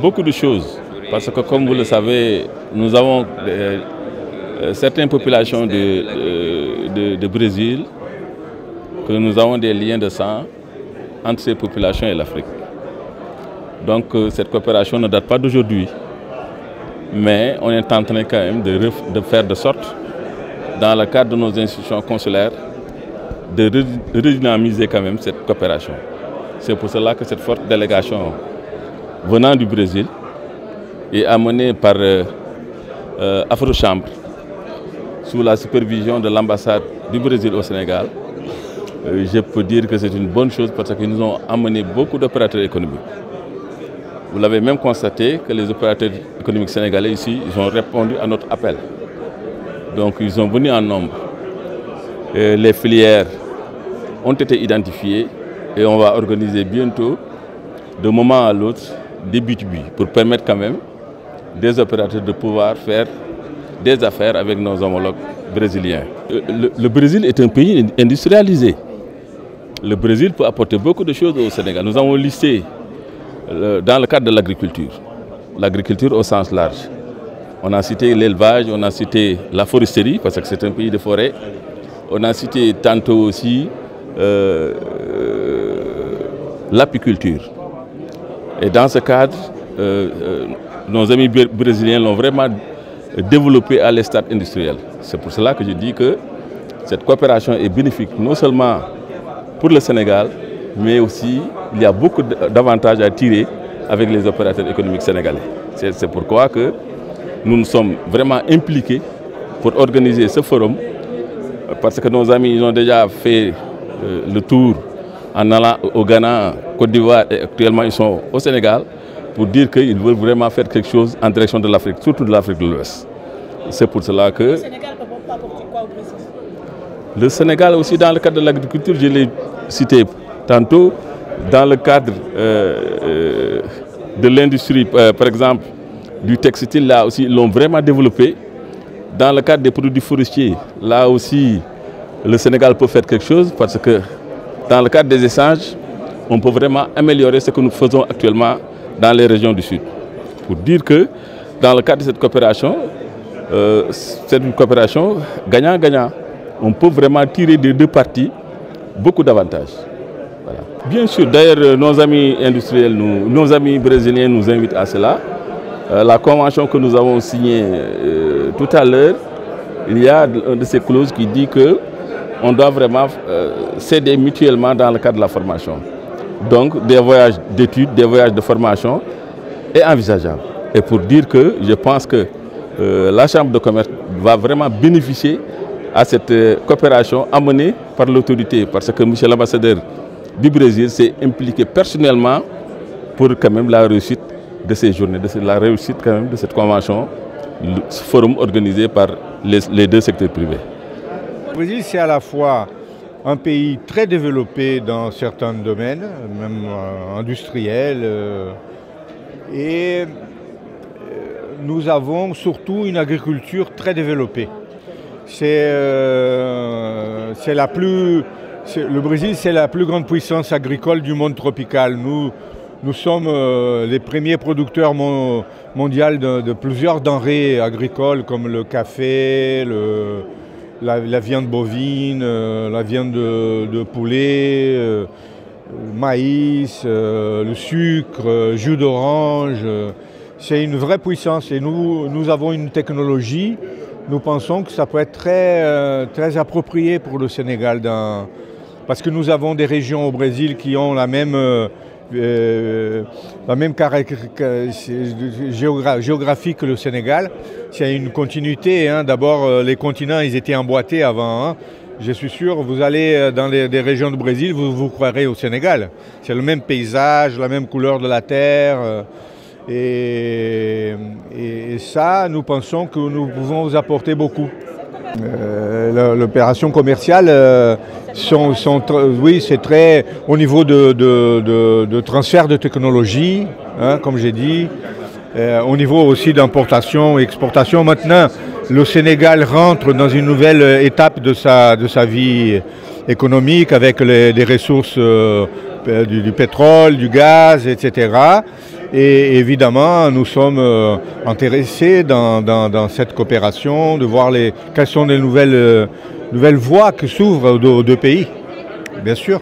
beaucoup de choses. Parce que comme vous le savez, nous avons certaines populations de Brésil, que nous avons des liens de sang entre ces populations et l'Afrique. Donc cette coopération ne date pas d'aujourd'hui. Mais on est en train quand même de faire de sorte, dans le cadre de nos institutions consulaires, de redynamiser quand même cette coopération. C'est pour cela que cette forte délégation venant du Brésil et amenée par Afrochambre, sous la supervision de l'ambassade du Brésil au Sénégal, je peux dire que c'est une bonne chose parce qu'ils nous ont amené beaucoup d'opérateurs économiques. Vous l'avez même constaté que les opérateurs économiques sénégalais ici, ils ont répondu à notre appel. Donc ils sont venus en nombre. Les filières ont été identifiées et on va organiser bientôt, de moment à l'autre, des B2B pour permettre quand même des opérateurs de pouvoir faire des affaires avec nos homologues brésiliens. Le Brésil est un pays industrialisé. Le Brésil peut apporter beaucoup de choses au Sénégal. Nous avons listé dans le cadre de l'agriculture au sens large. On a cité l'élevage, on a cité la foresterie, parce que c'est un pays de forêt. On a cité tantôt aussi l'apiculture. Et dans ce cadre, nos amis brésiliens l'ont vraiment développé à l'estade industriel. C'est pour cela que je dis que cette coopération est bénéfique non seulement pour le Sénégal, mais aussi il y a beaucoup d'avantages à tirer avec les opérateurs économiques sénégalais. C'est pourquoi que nous nous sommes vraiment impliqués pour organiser ce forum, parce que nos amis ils ont déjà fait le tour en allant au Ghana, Côte d'Ivoire et actuellement ils sont au Sénégal pour dire qu'ils veulent vraiment faire quelque chose en direction de l'Afrique, surtout de l'Afrique de l'Ouest. C'est pour cela que... Le Sénégal peut apporter quoi au Brésil? Le Sénégal aussi dans le cadre de l'agriculture, je l'ai cité tantôt, dans le cadre de l'industrie, par exemple, du textile, là aussi, ils l'ont vraiment développé. Dans le cadre des produits forestiers, là aussi, le Sénégal peut faire quelque chose parce que dans le cadre des échanges, on peut vraiment améliorer ce que nous faisons actuellement dans les régions du Sud. Pour dire que dans le cadre de cette coopération, c'est une coopération gagnant-gagnant. On peut vraiment tirer des deux parties beaucoup d'avantages. Voilà. Bien sûr, d'ailleurs, nos amis industriels, nos amis brésiliens nous invitent à cela. La convention que nous avons signée tout à l'heure, il y a une de ces clauses qui dit qu'on doit vraiment s'aider mutuellement dans le cadre de la formation. Donc, des voyages d'études, des voyages de formation est envisageable. Et pour dire que je pense que la Chambre de commerce va vraiment bénéficier à cette coopération amenée par l'autorité, parce que M. l'ambassadeur du Brésil s'est impliqué personnellement pour quand même la réussite de ces journées, la réussite quand même de cette convention, ce forum organisé par les deux secteurs privés. Le Brésil, c'est à la fois un pays très développé dans certains domaines, même industriels, et nous avons surtout une agriculture très développée. Le Brésil, c'est la plus grande puissance agricole du monde tropical. Nous sommes les premiers producteurs mondiaux de plusieurs denrées agricoles comme le café, la viande bovine, la viande de poulet, le maïs, le sucre, jus d'orange. C'est une vraie puissance et nous avons une technologie. Nous pensons que ça peut être très approprié pour le Sénégal parce que nous avons des régions au Brésil qui ont la même géographie que le Sénégal. C'est une continuité. Hein. D'abord, les continents, ils étaient emboîtés avant. Hein. Je suis sûr, vous allez dans des régions du Brésil, vous croirez au Sénégal. C'est le même paysage, la même couleur de la terre. Et ça, nous pensons que nous pouvons vous apporter beaucoup. L'opération commerciale, oui, c'est très au niveau de transfert de technologie, hein, comme j'ai dit, au niveau aussi d'importation et exportation. Maintenant, le Sénégal rentre dans une nouvelle étape de sa vie économique avec des ressources du pétrole, du gaz, etc. Et évidemment, nous sommes intéressés dans cette coopération, de voir quelles sont les nouvelles voies qui s'ouvrent aux deux pays, bien sûr.